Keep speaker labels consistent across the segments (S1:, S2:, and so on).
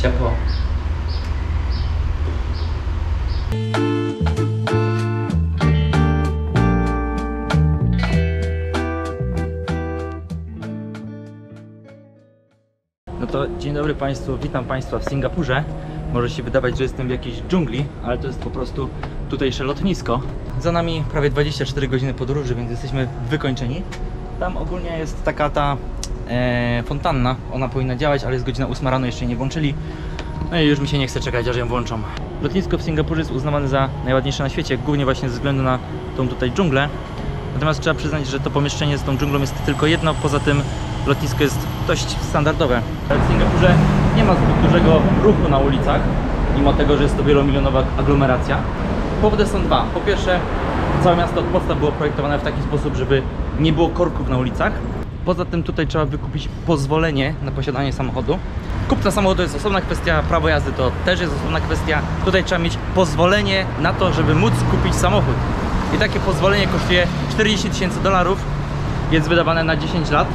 S1: ciepło. No to dzień dobry Państwu, witam Państwa w Singapurze. Może się wydawać, że jestem w jakiejś dżungli, ale to jest po prostu tutejsze lotnisko. Za nami prawie 24 godziny podróży, więc jesteśmy wykończeni. Tam ogólnie jest taka ta fontanna, ona powinna działać, ale jest godzina 8 rano, jeszcze jej nie włączyli. No i już mi się nie chce czekać, aż ją włączą. Lotnisko w Singapurze jest uznawane za najładniejsze na świecie, głównie właśnie ze względu na tą tutaj dżunglę. Natomiast trzeba przyznać, że to pomieszczenie z tą dżunglą jest tylko jedno, poza tym lotnisko jest dość standardowe. W Singapurze nie ma zbyt dużego ruchu na ulicach, mimo tego, że jest to wielomilionowa aglomeracja. Powody są dwa. Po pierwsze, całe miasto od podstaw było projektowane w taki sposób, żeby nie było korków na ulicach. Poza tym tutaj trzeba wykupić pozwolenie na posiadanie samochodu. Kupno samochodu jest osobna kwestia, prawo jazdy to też jest osobna kwestia. Tutaj trzeba mieć pozwolenie na to, żeby móc kupić samochód. I takie pozwolenie kosztuje $40 000, jest wydawane na 10 lat.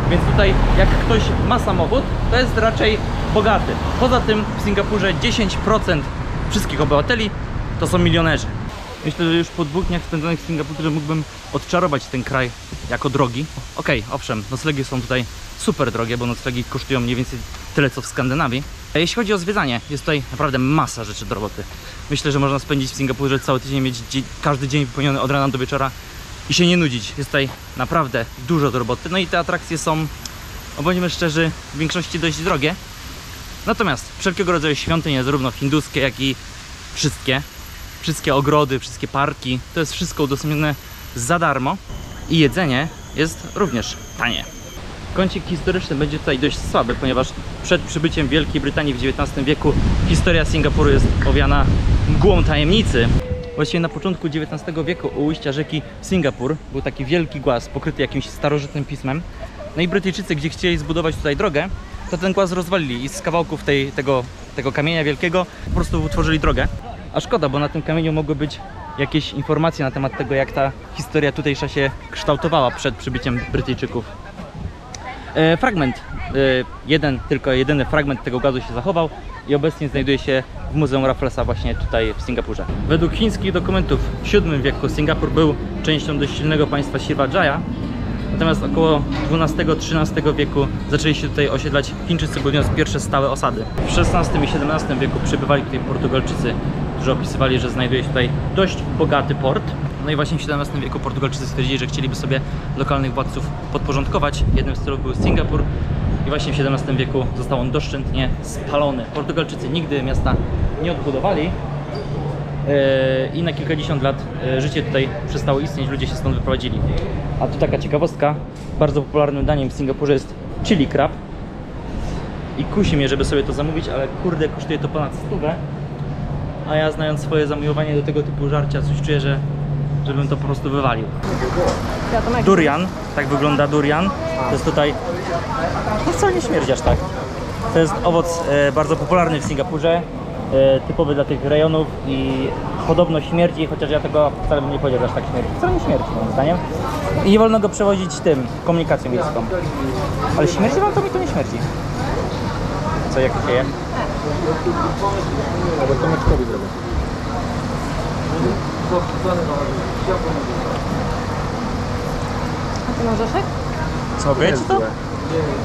S1: Więc tutaj jak ktoś ma samochód, to jest raczej bogaty. Poza tym w Singapurze 10% wszystkich obywateli to są milionerzy. Myślę, że już po 2 dniach spędzonych w Singapurze mógłbym odczarować ten kraj jako drogi. Okej, owszem, noclegi są tutaj super drogie, bo noclegi kosztują mniej więcej tyle co w Skandynawii. A jeśli chodzi o zwiedzanie, jest tutaj naprawdę masa rzeczy do roboty. Myślę, że można spędzić w Singapurze cały tydzień, mieć każdy dzień wypełniony od rana do wieczora i się nie nudzić. Jest tutaj naprawdę dużo do roboty. No i te atrakcje są, bądźmy szczerzy, w większości dość drogie. Natomiast wszelkiego rodzaju świątynie, zarówno hinduskie, jak i wszystkie ogrody, wszystkie parki, to jest wszystko udostępnione za darmo i jedzenie jest również tanie. Kącik historyczny będzie tutaj dość słaby, ponieważ przed przybyciem Wielkiej Brytanii w XIX wieku historia Singapuru jest owiana mgłą tajemnicy. Właściwie na początku XIX wieku u ujścia rzeki Singapur był taki wielki głaz pokryty jakimś starożytnym pismem. No i Brytyjczycy, gdzie chcieli zbudować tutaj drogę, to ten głaz rozwalili i z kawałków tego kamienia wielkiego po prostu utworzyli drogę. A szkoda, bo na tym kamieniu mogły być jakieś informacje na temat tego, jak ta historia tutejsza się kształtowała przed przybyciem Brytyjczyków. Fragment, jedyny fragment tego głazu się zachował i obecnie znajduje się w Muzeum Rafflesa właśnie tutaj w Singapurze. Według chińskich dokumentów w VII wieku Singapur był częścią dość silnego państwa Srivajaya, natomiast około XII-XIII wieku zaczęli się tutaj osiedlać Chińczycy, budując pierwsze stałe osady. W XVI i XVII wieku przybywali tutaj Portugalczycy, którzy opisywali, że znajduje się tutaj dość bogaty port. No i właśnie w XVII wieku Portugalczycy stwierdzili, że chcieliby sobie lokalnych władców podporządkować. Jednym z celów był Singapur i właśnie w XVII wieku został on doszczętnie spalony. Portugalczycy nigdy miasta nie odbudowali i na kilkadziesiąt lat życie tutaj przestało istnieć, ludzie się stąd wyprowadzili. A tu taka ciekawostka, bardzo popularnym daniem w Singapurze jest chili crab. I kusi mnie, żeby sobie to zamówić, ale kurde, kosztuje to ponad 100. A ja, znając swoje zamiłowanie do tego typu żarcia, coś czuję, żebym to po prostu wywalił. Durian, tak wygląda durian. To jest tutaj, no wcale nie śmierdzi aż tak. To jest owoc bardzo popularny w Singapurze, typowy dla tych rejonów i podobno śmierdzi, chociaż ja tego wcale bym nie powiedział, że aż tak śmierdzi. Wcale nie śmierdzi moim zdaniem. I nie wolno go przewozić komunikacją miejską. Ale śmierdzi wam to? Mi to nie śmierdzi. Co, jak to się je?
S2: Albo Tomeczkowi zrobię.
S3: A ty możesz?
S1: Co, wiecie to?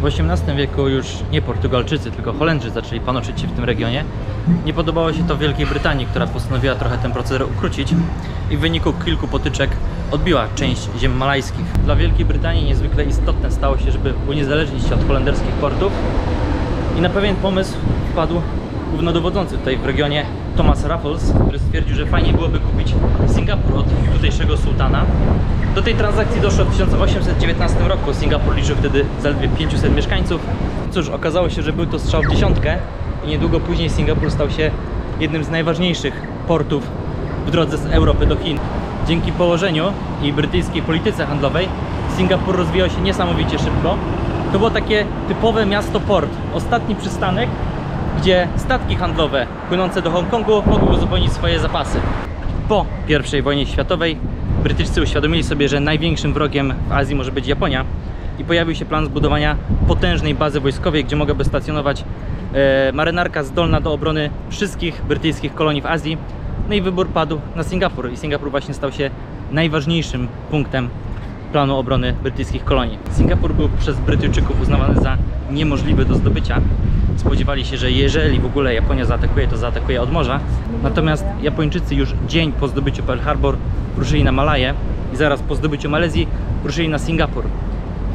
S1: W XVIII wieku już nie Portugalczycy, tylko Holendrzy zaczęli panoczyć się w tym regionie. Nie podobało się to Wielkiej Brytanii, która postanowiła trochę ten proceder ukrócić i w wyniku kilku potyczek odbiła część ziem malajskich. Dla Wielkiej Brytanii niezwykle istotne stało się, żeby uniezależnić się od holenderskich portów i na pewien pomysł wpadł głównodowodzący tutaj w regionie Thomas Raffles, który stwierdził, że fajnie byłoby kupić Singapur od tutejszego sułtana. Do tej transakcji doszło w 1819 roku. Singapur liczył wtedy zaledwie 500 mieszkańców. Cóż, okazało się, że był to strzał w dziesiątkę i niedługo później Singapur stał się jednym z najważniejszych portów w drodze z Europy do Chin. Dzięki położeniu i brytyjskiej polityce handlowej Singapur rozwijał się niesamowicie szybko. To było takie typowe miasto-port, ostatni przystanek, gdzie statki handlowe płynące do Hongkongu mogły uzupełnić swoje zapasy. Po I wojnie światowej Brytyjczycy uświadomili sobie, że największym wrogiem w Azji może być Japonia i pojawił się plan zbudowania potężnej bazy wojskowej, gdzie mogłaby stacjonować marynarka zdolna do obrony wszystkich brytyjskich kolonii w Azji. No i wybór padł na Singapur i Singapur właśnie stał się najważniejszym punktem planu obrony brytyjskich kolonii. Singapur był przez Brytyjczyków uznawany za niemożliwy do zdobycia. Spodziewali się, że jeżeli w ogóle Japonia zaatakuje, to zaatakuje od morza. Natomiast Japończycy już dzień po zdobyciu Pearl Harbor ruszyli na Malaję i zaraz po zdobyciu Malezji ruszyli na Singapur.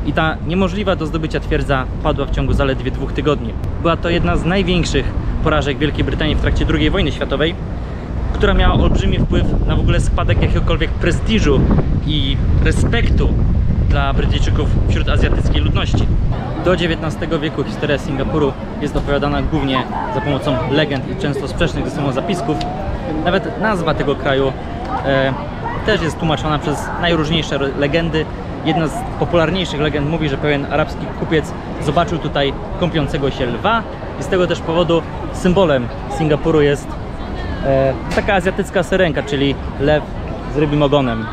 S1: I ta niemożliwa do zdobycia twierdza padła w ciągu zaledwie 2 tygodni. Była to jedna z największych porażek Wielkiej Brytanii w trakcie II wojny światowej, która miała olbrzymi wpływ na w ogóle spadek jakiegokolwiek prestiżu i respektu dla Brytyjczyków wśród azjatyckiej ludności. Do XIX wieku historia Singapuru jest opowiadana głównie za pomocą legend i często sprzecznych ze sobą zapisków. Nawet nazwa tego kraju też jest tłumaczona przez najróżniejsze legendy. Jedna z popularniejszych legend mówi, że pewien arabski kupiec zobaczył tutaj kąpiącego się lwa i z tego też powodu symbolem Singapuru jest taka azjatycka syrenka, czyli lew z rybim ogonem.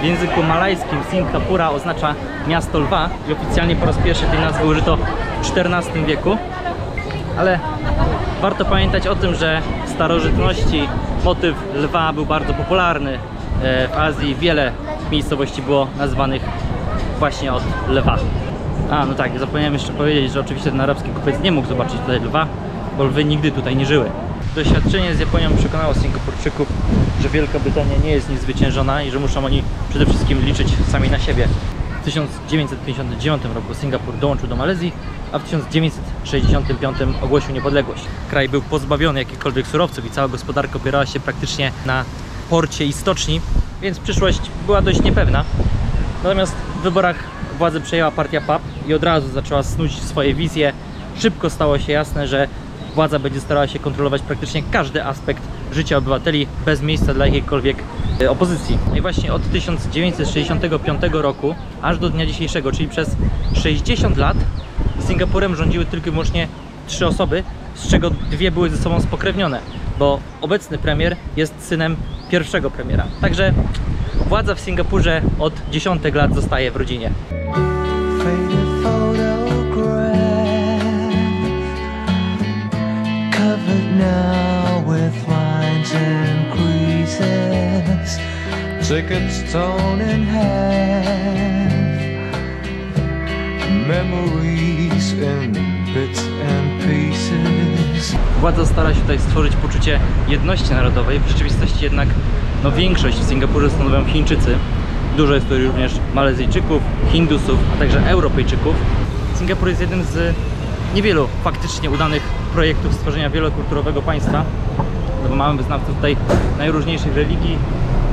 S1: W języku malajskim Singapura oznacza miasto lwa i oficjalnie po raz pierwszy tej nazwy użyto w XIV wieku, ale warto pamiętać o tym, że w starożytności motyw lwa był bardzo popularny. W Azji wiele miejscowości było nazwanych właśnie od lwa. A, no tak, zapomniałem jeszcze powiedzieć, że oczywiście ten arabski kupiec nie mógł zobaczyć tutaj lwa, bo lwy nigdy tutaj nie żyły. Doświadczenie z Japonią przekonało Singapurczyków, że Wielka Brytania nie jest niezwyciężona i że muszą oni przede wszystkim liczyć sami na siebie. W 1959 roku Singapur dołączył do Malezji, a w 1965 ogłosił niepodległość. Kraj był pozbawiony jakichkolwiek surowców i cała gospodarka opierała się praktycznie na porcie i stoczni, więc przyszłość była dość niepewna. Natomiast w wyborach władzę przejęła partia PAP i od razu zaczęła snuć swoje wizje. Szybko stało się jasne, że władza będzie starała się kontrolować praktycznie każdy aspekt życia obywateli bez miejsca dla jakiejkolwiek opozycji. I właśnie od 1965 roku aż do dnia dzisiejszego, czyli przez 60 lat Singapurem rządziły tylko i wyłącznie 3 osoby, z czego 2 były ze sobą spokrewnione, bo obecny premier jest synem pierwszego premiera. Także władza w Singapurze od dziesiątek lat zostaje w rodzinie.
S2: Now with lines and creases, tickets torn in half, memories in bits and pieces.
S1: Władza stara się tutaj stworzyć poczucie jedności narodowej, w rzeczywistości jednak większość w Singapurze stanowią Chińczycy. Dużo jest tu również Malezyjczyków, Hindusów, a także Europejczyków. Singapur jest jednym z niewielu faktycznie udanych projektów stworzenia wielokulturowego państwa, no bo mamy wyznawców tutaj najróżniejszych religii,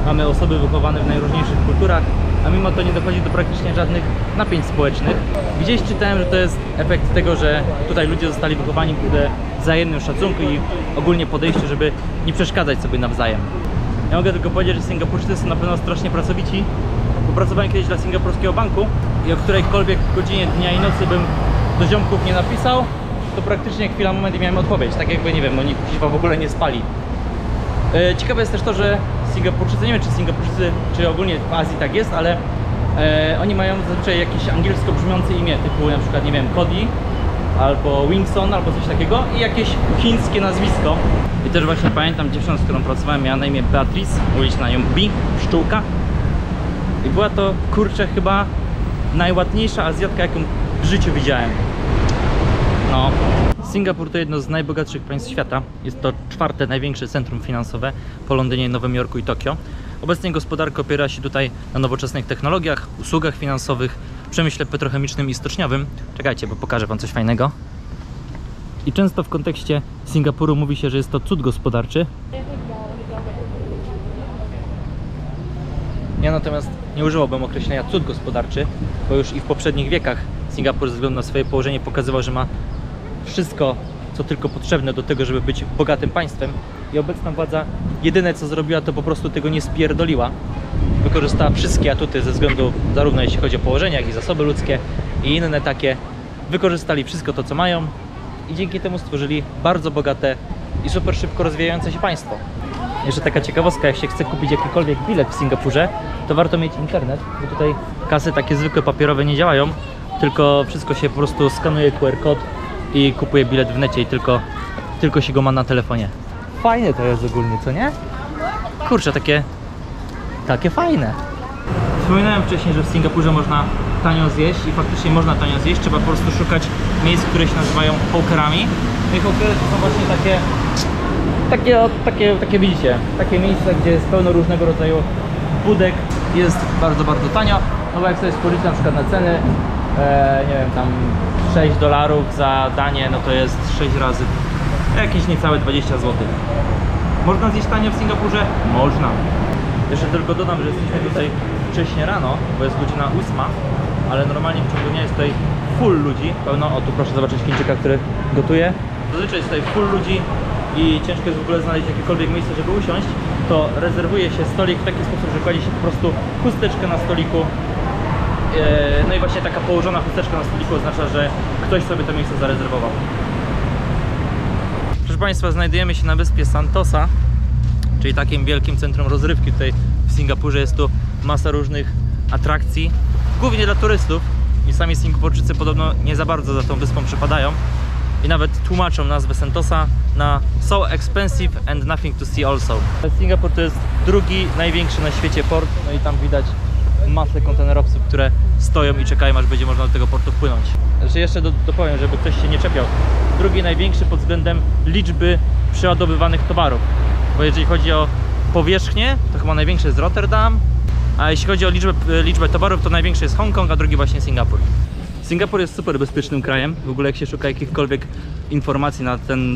S1: mamy osoby wychowane w najróżniejszych kulturach, a mimo to nie dochodzi do praktycznie żadnych napięć społecznych. Gdzieś czytałem, że to jest efekt tego, że tutaj ludzie zostali wychowani w wzajemnym szacunku i ogólnie podejściu, żeby nie przeszkadzać sobie nawzajem. Ja mogę tylko powiedzieć, że Singapurczycy są na pewno strasznie pracowici, bo pracowałem kiedyś dla Singapurskiego Banku i o którejkolwiek godzinie dnia i nocy bym do ziomków nie napisał, to praktycznie chwila, moment i miałem odpowiedź. Tak jakby, nie wiem, oni w ogóle nie spali. Ciekawe jest też to, że Singapurczycy, nie wiem czy Singapurczycy, czy ogólnie w Azji tak jest, ale oni mają zazwyczaj jakieś angielsko brzmiące imię, typu na przykład, nie wiem, Cody, albo Wingson, albo coś takiego i jakieś chińskie nazwisko. I też właśnie pamiętam dziewczynę, z którą pracowałem, miała na imię Beatrice, mówiliśmy na nią Bi, pszczółka. I była to, kurczę, chyba najładniejsza Azjatka, jaką w życiu widziałem. No. Singapur to jedno z najbogatszych państw świata. Jest to 4. największe centrum finansowe po Londynie, Nowym Jorku i Tokio. Obecnie gospodarka opiera się tutaj na nowoczesnych technologiach, usługach finansowych, przemyśle petrochemicznym i stoczniowym. Czekajcie, bo pokażę wam coś fajnego. I często w kontekście Singapuru mówi się, że jest to cud gospodarczy. Ja natomiast nie użyłbym określenia cud gospodarczy, bo już i w poprzednich wiekach Singapur ze względu na swoje położenie pokazywał, że ma wszystko, co tylko potrzebne do tego, żeby być bogatym państwem. I obecna władza jedyne co zrobiła, to po prostu tego nie spierdoliła. Wykorzystała wszystkie atuty ze względu zarówno jeśli chodzi o położenie, jak i zasoby ludzkie i inne takie. Wykorzystali wszystko to, co mają i dzięki temu stworzyli bardzo bogate i super szybko rozwijające się państwo. Jeszcze taka ciekawostka, jak się chce kupić jakikolwiek bilet w Singapurze, to warto mieć internet, bo tutaj kasy takie zwykłe papierowe nie działają. tylko wszystko się po prostu skanuje QR kod i kupuje bilet w necie i tylko się go ma na telefonie. Fajne to jest ogólnie, co nie? Kurczę, takie fajne. Wspominałem wcześniej, że w Singapurze można tanio zjeść i faktycznie można tanio zjeść. Trzeba po prostu szukać miejsc, które się nazywają hawkerami. No i hawkery to są właśnie takie widzicie, takie miejsca, gdzie jest pełno różnego rodzaju budek. Jest bardzo, bardzo tanio. No bo jak sobie spojrzycie na przykład na ceny, nie wiem, tam $6 za danie, no to jest 6 razy jakieś niecałe 20 zł. Można zjeść tanio w Singapurze? Można. Jeszcze tylko dodam, że jesteśmy tutaj wcześnie rano, bo jest godzina 8, ale normalnie w ciągu dnia jest tutaj full ludzi, pełno. O, tu proszę zobaczyć Chińczyka, który gotuje. Zazwyczaj jest tutaj full ludzi i ciężko jest w ogóle znaleźć jakiekolwiek miejsce, żeby usiąść. To rezerwuje się stolik w taki sposób, że kładzie się po prostu chusteczkę na stoliku. No i właśnie taka położona chusteczka na stoliku oznacza, że ktoś sobie to miejsce zarezerwował. Proszę Państwa, znajdujemy się na wyspie Sentosa, czyli takim wielkim centrum rozrywki tutaj w Singapurze. Jest tu masa różnych atrakcji, głównie dla turystów i sami Singapurczycy podobno nie za bardzo za tą wyspą przypadają i nawet tłumaczą nazwę Sentosa na So Expensive and Nothing to See Also. Singapur to jest drugi największy na świecie port, no i tam widać masę kontenerowców, które stoją i czekają, aż będzie można do tego portu wpłynąć. Znaczy jeszcze dopowiem, żeby ktoś się nie czepiał. Drugi największy pod względem liczby przeładowywanych towarów. Bo jeżeli chodzi o powierzchnię, to chyba największy jest Rotterdam, a jeśli chodzi o liczbę towarów, to największy jest Hongkong, a drugi właśnie Singapur. Singapur jest super bezpiecznym krajem. W ogóle jak się szuka jakichkolwiek informacji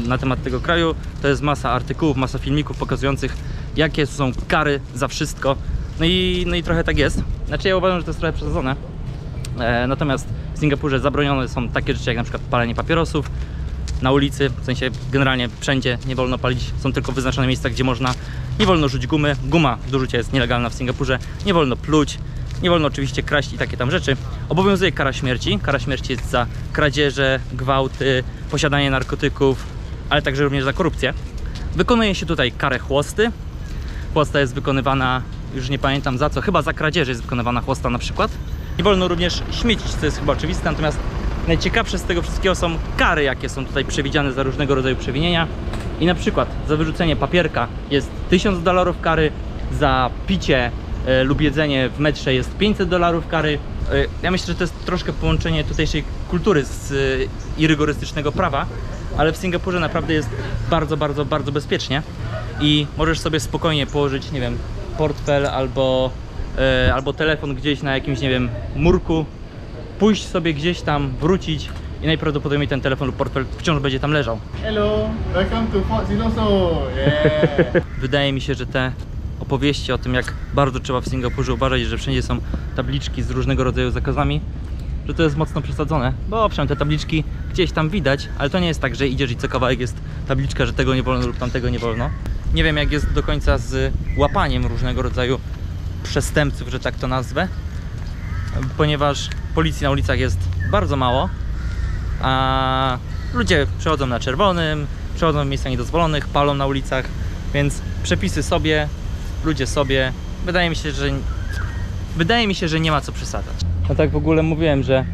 S1: na temat tego kraju, to jest masa artykułów, masa filmików pokazujących, jakie są kary za wszystko. No i trochę tak jest. Znaczy ja uważam, że to jest trochę przesadzone. Natomiast w Singapurze zabronione są takie rzeczy jak na przykład palenie papierosów na ulicy, w sensie generalnie wszędzie nie wolno palić, są tylko wyznaczone miejsca, gdzie można. Nie wolno rzucić gumy, guma do rzucia jest nielegalna w Singapurze, nie wolno pluć, nie wolno oczywiście kraść i takie tam rzeczy. Obowiązuje kara śmierci jest za kradzieże, gwałty, posiadanie narkotyków, ale także również za korupcję. Wykonuje się tutaj karę chłosty. Chłosta jest wykonywana, już nie pamiętam za co, chyba za kradzież jest wykonywana chłosta na przykład. Nie wolno również śmiecić, co jest chyba oczywiste, natomiast najciekawsze z tego wszystkiego są kary, jakie są tutaj przewidziane za różnego rodzaju przewinienia. I na przykład za wyrzucenie papierka jest $1000 kary, za picie lub jedzenie w metrze jest $500 kary. Ja myślę, że to jest troszkę połączenie tutejszej kultury i rygorystycznego prawa, ale w Singapurze naprawdę jest bardzo, bardzo, bardzo bezpiecznie i możesz sobie spokojnie położyć, nie wiem, portfel albo telefon gdzieś na jakimś, nie wiem, murku, pójść sobie gdzieś tam, wrócić i najprawdopodobniej ten telefon lub portfel wciąż będzie tam leżał.
S3: Hello, welcome to Fort Siloso. Yeah.
S1: Wydaje mi się, że te opowieści o tym, jak bardzo trzeba w Singapurze uważać, że wszędzie są tabliczki z różnego rodzaju zakazami, że to jest mocno przesadzone, bo owszem, te tabliczki gdzieś tam widać, ale to nie jest tak, że idziesz i co kawałek jest tabliczka, że tego nie wolno lub tamtego nie wolno. Nie wiem, jak jest do końca z łapaniem różnego rodzaju przestępców, że tak to nazwę, ponieważ policji na ulicach jest bardzo mało, a ludzie przechodzą na czerwonym, przechodzą w miejscach niedozwolonych, palą na ulicach, więc przepisy sobie, ludzie sobie. Wydaje mi się, że nie ma co przesadzać. No tak w ogóle mówiłem, że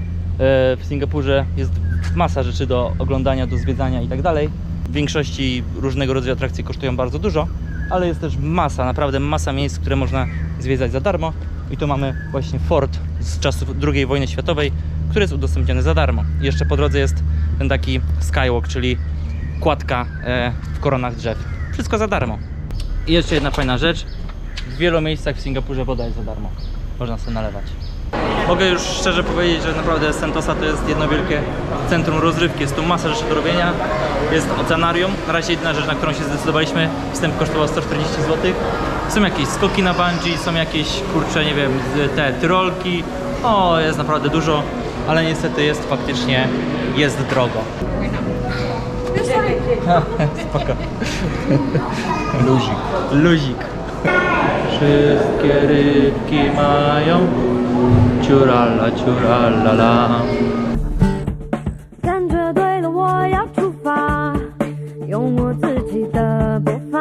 S1: w Singapurze jest masa rzeczy do oglądania, do zwiedzania i tak dalej. W większości różnego rodzaju atrakcje kosztują bardzo dużo, ale jest też masa, naprawdę masa miejsc, które można zwiedzać za darmo. I tu mamy właśnie fort z czasów II wojny światowej, który jest udostępniony za darmo. I jeszcze po drodze jest ten taki skywalk, czyli kładka w koronach drzew. Wszystko za darmo. I jeszcze jedna fajna rzecz. W wielu miejscach w Singapurze woda jest za darmo. Można sobie nalewać. Mogę już szczerze powiedzieć, że naprawdę Sentosa to jest jedno wielkie centrum rozrywki. Jest tu masa rzeczy do robienia. Jest oceanarium. Na razie jedyna rzecz, na którą się zdecydowaliśmy. Wstęp kosztował 140 zł. Są jakieś skoki na bungee, są jakieś, kurcze, nie wiem, te tyrolki. O, jest naprawdę dużo, ale niestety jest drogo. Spoko. Luzik. Wszystkie rybki mają ciurala, ciurala.
S4: 感觉对了，我要出发，用我自己的步伐，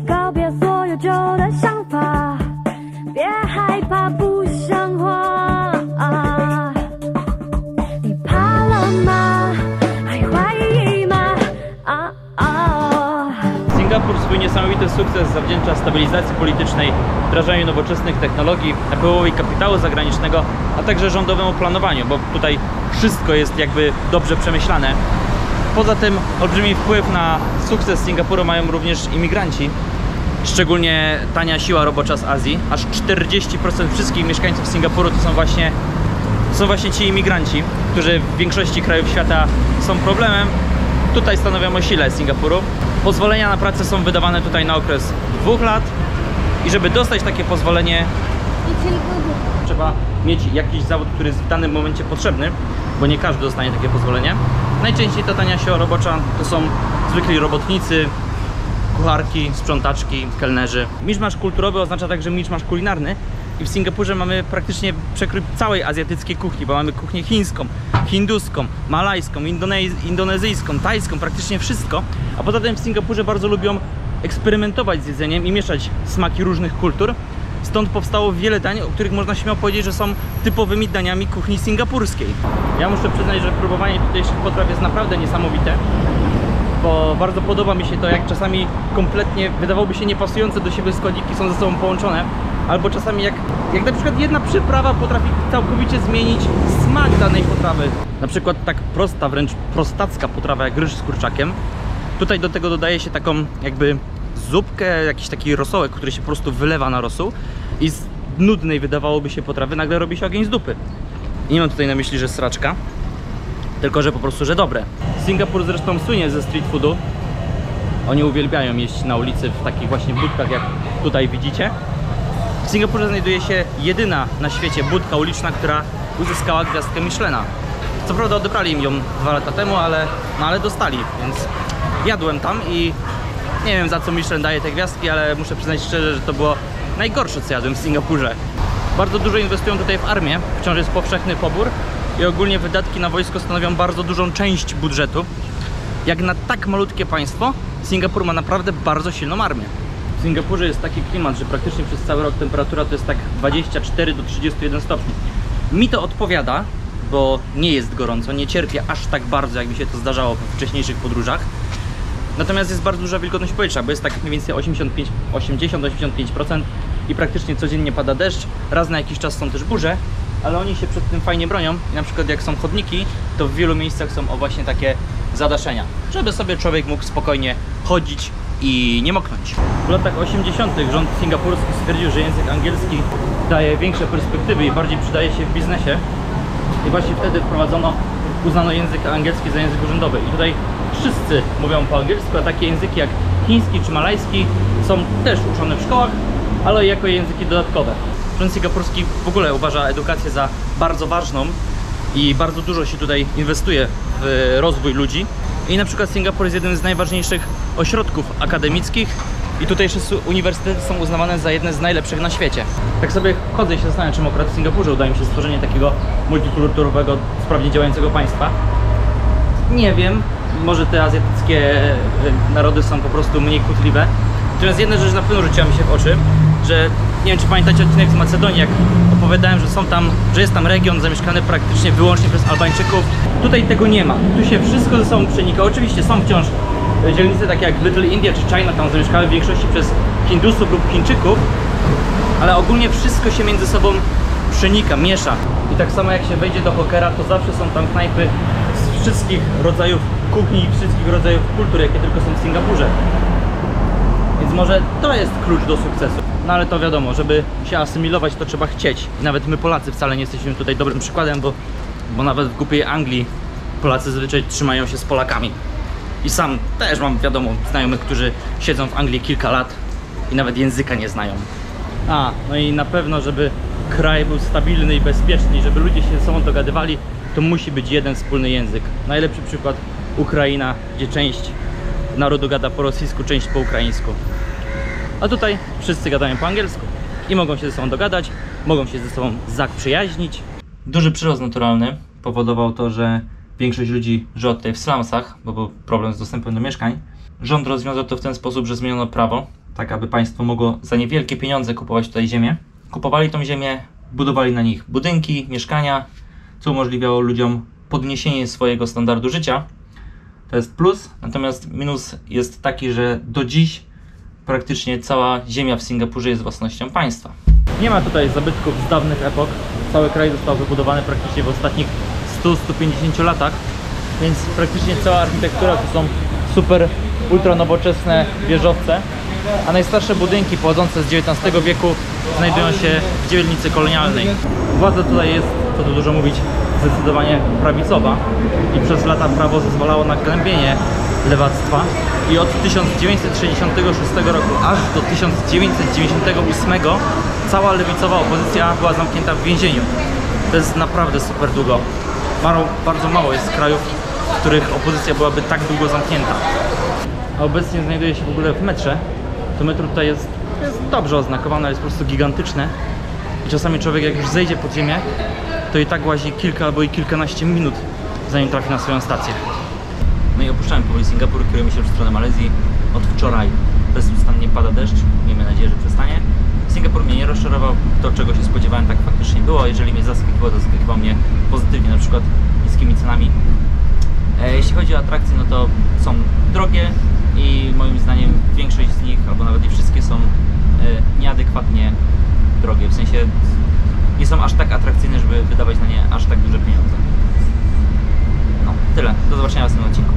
S4: 告别所有旧的想法，别害怕不像话。
S1: niesamowity sukces zawdzięcza stabilizacji politycznej, wdrażaniu nowoczesnych technologii, napływowi kapitału zagranicznego, a także rządowemu planowaniu, bo tutaj wszystko jest jakby dobrze przemyślane. Poza tym olbrzymi wpływ na sukces Singapuru mają również imigranci, szczególnie tania siła robocza z Azji. Aż 40% wszystkich mieszkańców Singapuru to są właśnie ci imigranci, którzy w większości krajów świata są problemem. Tutaj stanowią o sile Singapuru. Pozwolenia na pracę są wydawane tutaj na okres 2 lat i żeby dostać takie pozwolenie, trzeba mieć jakiś zawód, który jest w danym momencie potrzebny, bo nie każdy dostanie takie pozwolenie. Najczęściej ta tania siła robocza to są zwykli robotnicy, kucharki, sprzątaczki, kelnerzy. Miszmasz kulturowy oznacza także miszmasz kulinarny i w Singapurze mamy praktycznie przekrój całej azjatyckiej kuchni, bo mamy kuchnię chińską, hinduską, malajską, indonezyjską, tajską, praktycznie wszystko. A poza tym w Singapurze bardzo lubią eksperymentować z jedzeniem i mieszać smaki różnych kultur. Stąd powstało wiele dań, o których można śmiało powiedzieć, że są typowymi daniami kuchni singapurskiej. Ja muszę przyznać, że próbowanie tutejszych potraw jest naprawdę niesamowite, bo bardzo podoba mi się to, jak czasami kompletnie wydawałoby się niepasujące do siebie składniki są ze sobą połączone, albo czasami jak na przykład jedna przyprawa potrafi całkowicie zmienić smak danej potrawy. Na przykład tak prosta, wręcz prostacka potrawa jak ryż z kurczakiem. Tutaj do tego dodaje się taką jakby zupkę, jakiś taki rosołek, który się po prostu wylewa na rosół i z nudnej wydawałoby się potrawy nagle robi się ogień z dupy. I nie mam tutaj na myśli, że sraczka, tylko że po prostu, że dobre. Singapur zresztą słynie ze street foodu. Oni uwielbiają jeść na ulicy w takich właśnie budkach, jak tutaj widzicie. W Singapurze znajduje się jedyna na świecie budka uliczna, która uzyskała gwiazdkę Michelina. Co prawda odebrali im ją 2 lata temu, ale dostali, więc jadłem tam i nie wiem, za co Michelin daje te gwiazdki, ale muszę przyznać szczerze, że to było najgorsze, co jadłem w Singapurze. Bardzo dużo inwestują tutaj w armię, wciąż jest powszechny pobór i ogólnie wydatki na wojsko stanowią bardzo dużą część budżetu. Jak na tak malutkie państwo, Singapur ma naprawdę bardzo silną armię. W Singapurze jest taki klimat, że praktycznie przez cały rok temperatura to jest tak 24 do 31 stopni. Mi to odpowiada, bo nie jest gorąco, nie cierpię aż tak bardzo, jak mi się to zdarzało w wcześniejszych podróżach. Natomiast jest bardzo duża wilgotność powietrza, bo jest tak mniej więcej 80-85% i praktycznie codziennie pada deszcz. Raz na jakiś czas są też burze, ale oni się przed tym fajnie bronią i na przykład jak są chodniki, to w wielu miejscach są właśnie takie zadaszenia, żeby sobie człowiek mógł spokojnie chodzić i nie moknąć. W latach 80. rząd singapurski stwierdził, że język angielski daje większe perspektywy i bardziej przydaje się w biznesie. I właśnie wtedy uznano język angielski za język urzędowy. I tutaj wszyscy mówią po angielsku, a takie języki jak chiński czy malajski są też uczone w szkołach, ale jako języki dodatkowe. Rząd singapurski w ogóle uważa edukację za bardzo ważną i bardzo dużo się tutaj inwestuje w rozwój ludzi. I na przykład Singapur jest jednym z najważniejszych ośrodków akademickich i tutejsze uniwersytety są uznawane za jedne z najlepszych na świecie. Tak sobie chodzę i się zastanawiam, czemu akurat w Singapurze udaje mi się stworzenie takiego multikulturowego, sprawnie działającego państwa. Nie wiem, może te azjatyckie narody są po prostu mniej kłótliwe. Natomiast jedna rzecz na pewno rzuciła mi się w oczy, że nie wiem, czy pamiętacie odcinek z Macedonii, jak opowiadałem, że jest tam region zamieszkany praktycznie wyłącznie przez Albańczyków. Tutaj tego nie ma. Tu się wszystko ze sobą przenika. Oczywiście są wciąż dzielnice takie jak Little India czy China, tam zamieszkane w większości przez Hindusów lub Chińczyków, ale ogólnie wszystko się między sobą przenika, miesza. I tak samo jak się wejdzie do Hokera, to zawsze są tam knajpy z wszystkich rodzajów kuchni i wszystkich rodzajów kultur, jakie tylko są w Singapurze. Więc może to jest klucz do sukcesu. No ale to wiadomo, żeby się asymilować, to trzeba chcieć. I nawet my Polacy wcale nie jesteśmy tutaj dobrym przykładem, bo nawet w głupiej Anglii Polacy zazwyczaj trzymają się z Polakami. I sam też mam, wiadomo, znajomych, którzy siedzą w Anglii kilka lat i nawet języka nie znają. No i na pewno, żeby kraj był stabilny i bezpieczny, i żeby ludzie się ze sobą dogadywali, to musi być jeden wspólny język. Najlepszy przykład Ukraina, gdzie część narodu gada po rosyjsku, część po ukraińsku. A tutaj wszyscy gadają po angielsku i mogą się ze sobą dogadać, mogą się ze sobą zaprzyjaźnić. Duży przyrost naturalny powodował to, że większość ludzi żyła tutaj w slumsach, bo był problem z dostępem do mieszkań. Rząd rozwiązał to w ten sposób, że zmieniono prawo, tak aby państwo mogło za niewielkie pieniądze kupować tutaj ziemię. Kupowali tą ziemię, budowali na nich budynki, mieszkania, co umożliwiało ludziom podniesienie swojego standardu życia. To jest plus, natomiast minus jest taki, że do dziś praktycznie cała ziemia w Singapurze jest własnością państwa. Nie ma tutaj zabytków z dawnych epok. Cały kraj został wybudowany praktycznie w ostatnich 100-150 latach, więc praktycznie cała architektura to są super ultra nowoczesne wieżowce, a najstarsze budynki pochodzące z XIX wieku znajdują się w dzielnicy kolonialnej. Władza tutaj jest, co tu dużo mówić, zdecydowanie prawicowa i przez lata prawo zezwalało na gnębienie lewactwa i od 1966 roku aż do 1998 cała lewicowa opozycja była zamknięta w więzieniu. To jest naprawdę super długo. Bardzo mało jest krajów, w których opozycja byłaby tak długo zamknięta. A obecnie znajduje się w ogóle w metrze. To metro tutaj jest dobrze oznakowane, jest po prostu gigantyczne. I czasami człowiek jak już zejdzie pod ziemię, to i tak łazi kilka albo i kilkanaście minut, zanim trafi na swoją stację. No i opuszczamy powoli Singapur, kierujemy się w stronę Malezji. Od wczoraj bezustannie pada deszcz, miejmy nadzieję, że przestanie. Singapur mnie nie rozczarował, to czego się spodziewałem tak faktycznie było. Jeżeli mnie zaskakiwał, to zaskakiwał mnie pozytywnie, na przykład niskimi cenami. Jeśli chodzi o atrakcje, no to są drogie i moim zdaniem większość z nich, albo nawet i wszystkie są nieadekwatnie drogie, w sensie nie są aż tak atrakcyjne, żeby wydawać na nie aż tak duże pieniądze. No, tyle. Do zobaczenia w następnym odcinku.